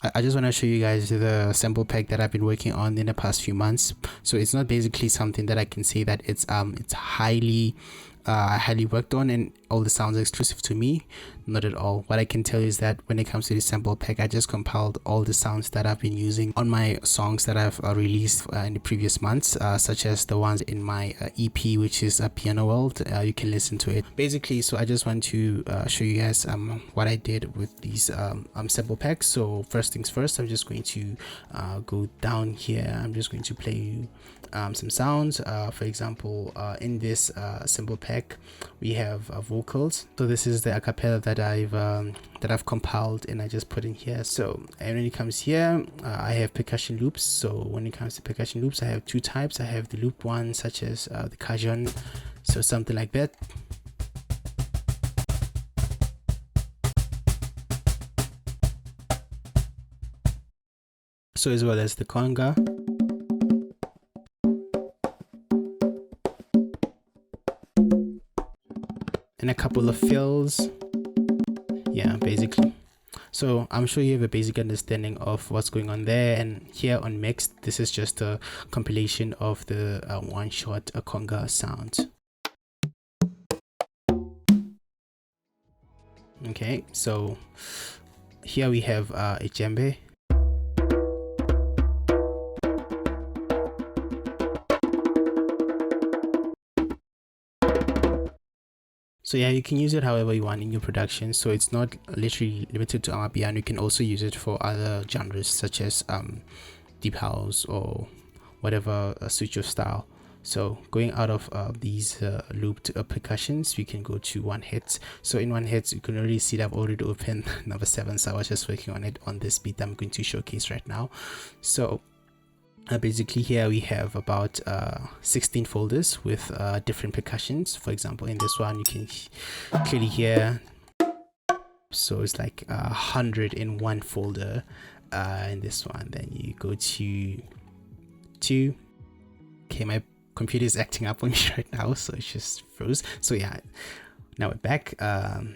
I just want to show you guys the sample pack that I've been working on in the past few months. So it's not basically something that I can say that it's highly worked on and all the sounds are exclusive to me. Not at all. What I can tell you is that when it comes to the sample pack, I just compiled all the sounds that I've been using on my songs that I've released in the previous months, such as the ones in my EP, which is a Piano World. You can listen to it basically. So I just want to show you guys what I did with these sample packs. So first things first, I'm just going to go down here. I'm just going to play you some sounds. For example, in this sample pack we have vocals. So this is the acapella that I've compiled and I just put in here. So and when it comes here, I have percussion loops. So when it comes to percussion loops, I have two types. I have the loop one, such as the cajon, so something like that. So as well as the conga. And a couple of fills. Yeah, basically. So I'm sure you have a basic understanding of what's going on there. And here on mixed, this is just a compilation of the one shot conga sounds. Okay, so here we have a djembe. So yeah, you can use it however you want in your production. So it's not literally limited to Amapiano. You can also use it for other genres such as deep house or whatever suits your style. So going out of these looped percussions, we can go to one hit. So in one hit, you can already see that I've already opened number 7. So I was just working on it on this beat that I'm going to showcase right now. So basically here we have about 16 folders with different percussions. For example, in this one you can clearly hear, so it's like 100 in one folder. In this one, then you go to 2. Okay, my computer is acting up on me right now, so it just froze. So yeah, now we're back.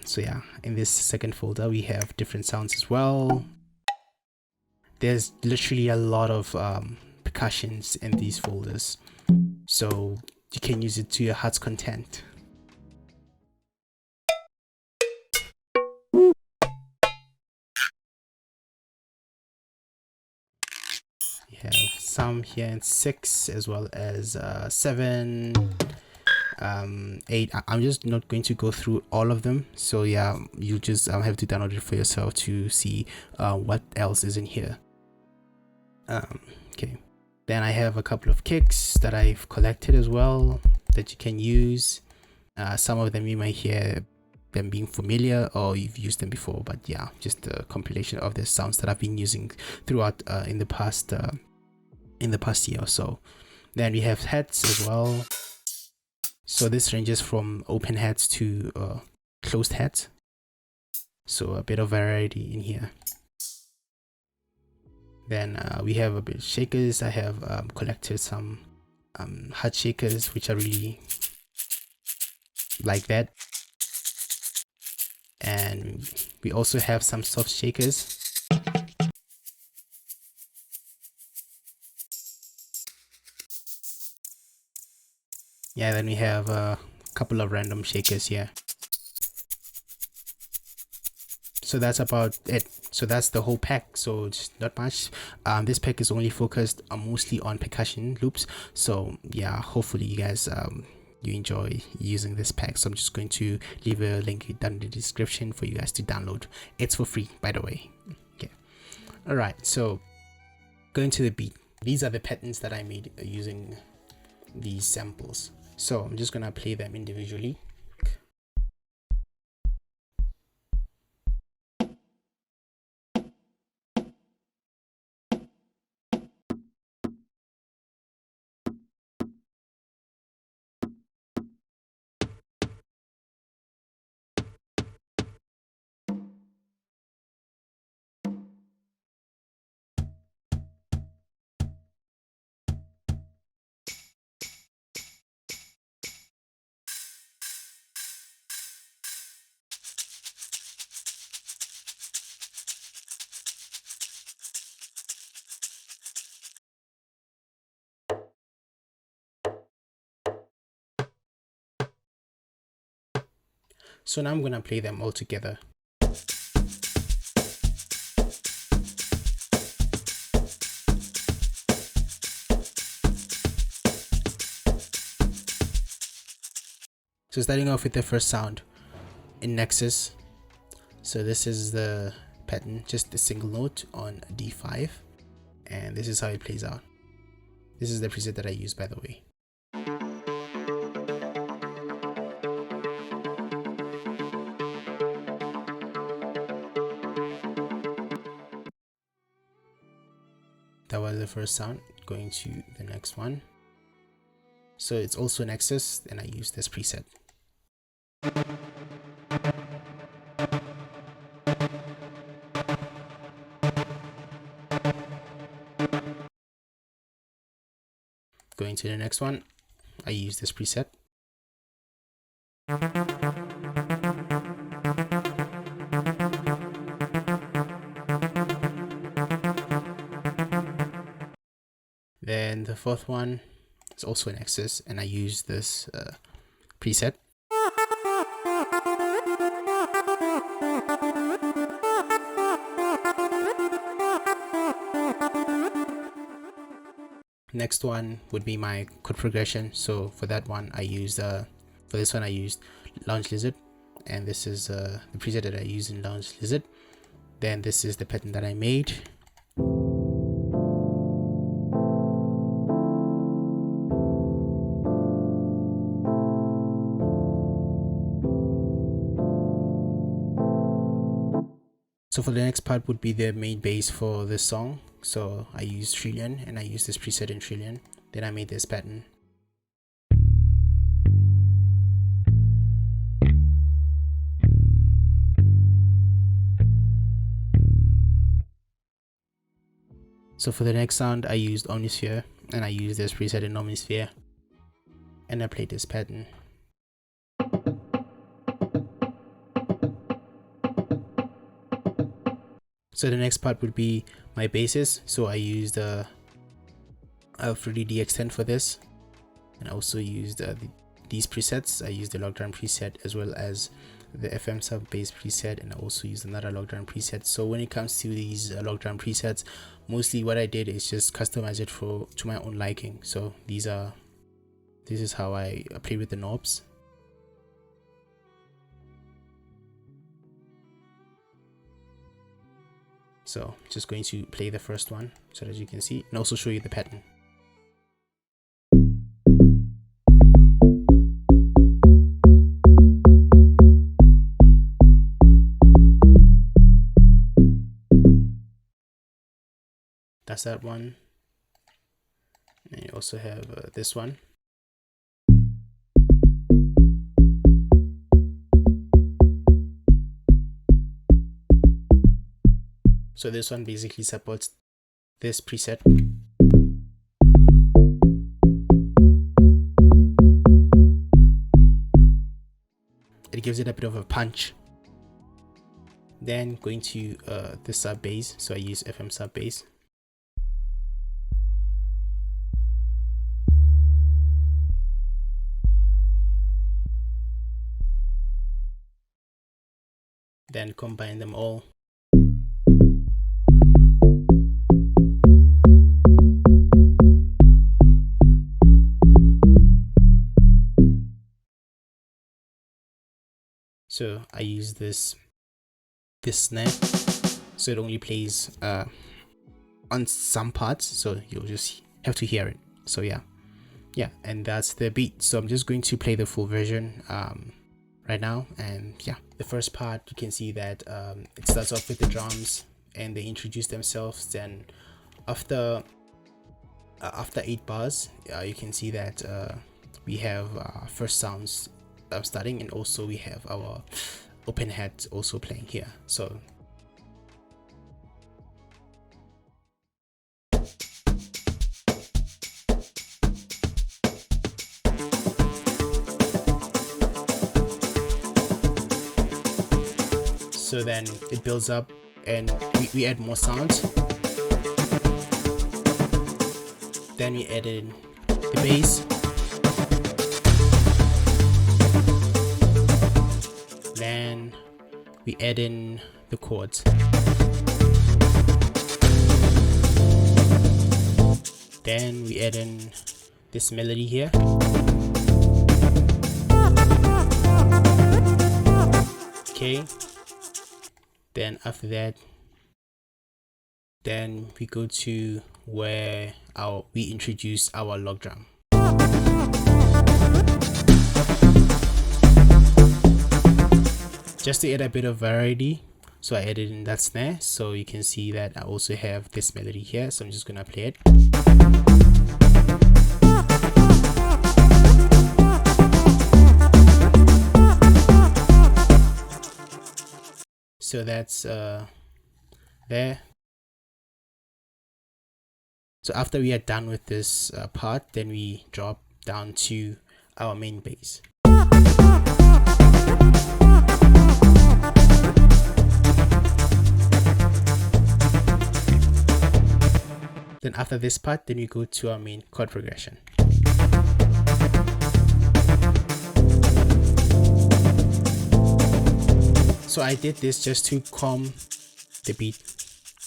So yeah, in this second folder we have different sounds as well. There's literally a lot of percussions in these folders, so you can use it to your heart's content. You have some here in 6 as well as 7, 8. I'm just not going to go through all of them, so yeah, you just have to download it for yourself to see what else is in here. Okay, then I have a couple of kicks that I've collected as well that you can use. Some of them you might hear them being familiar or you've used them before, but yeah, just a compilation of the sounds that I've been using throughout in the past year or so. Then we have hats as well. So this ranges from open hats to closed hats, so a bit of variety in here. Then we have a bit of shakers. I have collected some hard shakers, which are really like that. And we also have some soft shakers. Yeah, then we have a couple of random shakers here. So that's about it. So that's the whole pack, so it's not much. This pack is only focused mostly on percussion loops, so yeah, hopefully you guys you enjoy using this pack. So I'm just going to leave a link down in the description for you guys to download. It's for free, by the way. Okay, all right, so going to the beat. These are the patterns that I made using these samples, so I'm just gonna play them individually. So now I'm gonna play them all together. So starting off with the first sound in Nexus. So this is the pattern, just a single note on D5, and this is how it plays out. This is the preset that I use, by the way. That was the first sound. Going to the next one. So it's also Nexus, and I use this preset. Going to the next one, I use this preset. Then the fourth one is also an Nexus, and I use this preset. Next one would be my chord progression. So for that one, I used for this one I used Lounge Lizard, and this is the preset that I use in Lounge Lizard. Then this is the pattern that I made. So for the next part would be the main bass for this song. So I used Trillion, and I used this preset in Trillion. Then I made this pattern. So for the next sound, I used Omnisphere, and I used this preset in Omnisphere, and I played this pattern. So the next part would be my basses. So I used the Alfred DX10 for this, and I also used these presets. I used the lockdown preset as well as the FM sub bass preset, and I also used another lockdown preset. So when it comes to these lockdown presets, mostly what I did is just customize it to my own liking. So this is how I play with the knobs. So just going to play the first one so that you can see, and also show you the pattern. That's that one. And you also have this one. So this one basically supports this preset. It gives it a bit of a punch. Then going to the sub bass, so I use FM sub bass. Then combine them all. So I use this snare, so it only plays on some parts, so you'll just have to hear it. So yeah, and that's the beat. So I'm just going to play the full version right now, and yeah, the first part you can see that it starts off with the drums and they introduce themselves. Then after 8 bars, you can see that we have first sounds starting, and also we have our open hat also playing here. So then it builds up, and we add more sounds. Then we add in the bass. we add in the chords. Then we add in this melody here. Okay, then after that, then we go to where we introduce our log drum. Just to add a bit of variety, so I added in that snare, so you can see that I also have this melody here, so I'm just gonna play it. So that's there. So after we are done with this part, then we drop down to our main bass. Then after this part, then we go to our main chord progression. So I did this just to calm the beat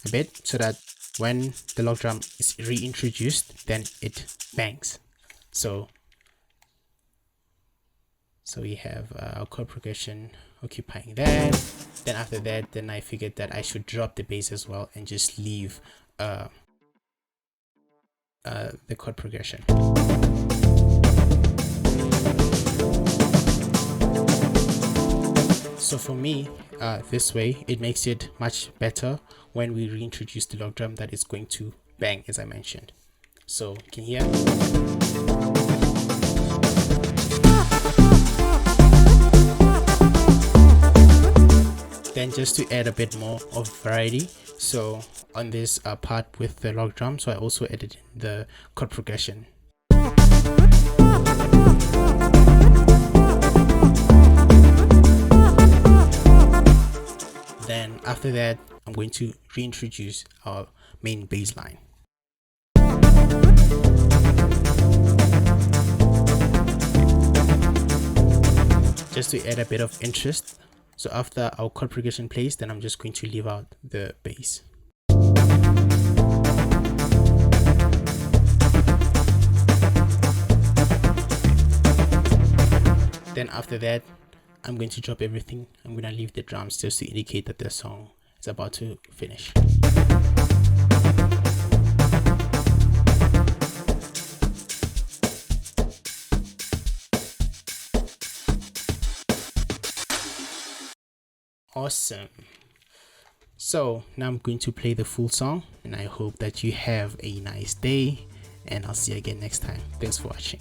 a bit, so that when the log drum is reintroduced, then it bangs. So we have our chord progression occupying that. Then after that, then I figured that I should drop the bass as well and just leave the chord progression. So for me, this way it makes it much better when we reintroduce the log drum, that is going to bang, as I mentioned. So you can hear. Then just to add a bit more of variety, so on this part with the log drum, so I also added in the chord progression. Then after that, I'm going to reintroduce our main bass line. Just to add a bit of interest. So after our chord progression plays, then I'm just going to leave out the bass. Then after that, I'm going to drop everything. I'm going to leave the drums just to indicate that the song is about to finish. Awesome. So now I'm going to play the full song, and I hope that you have a nice day, and I'll see you again next time. Thanks for watching.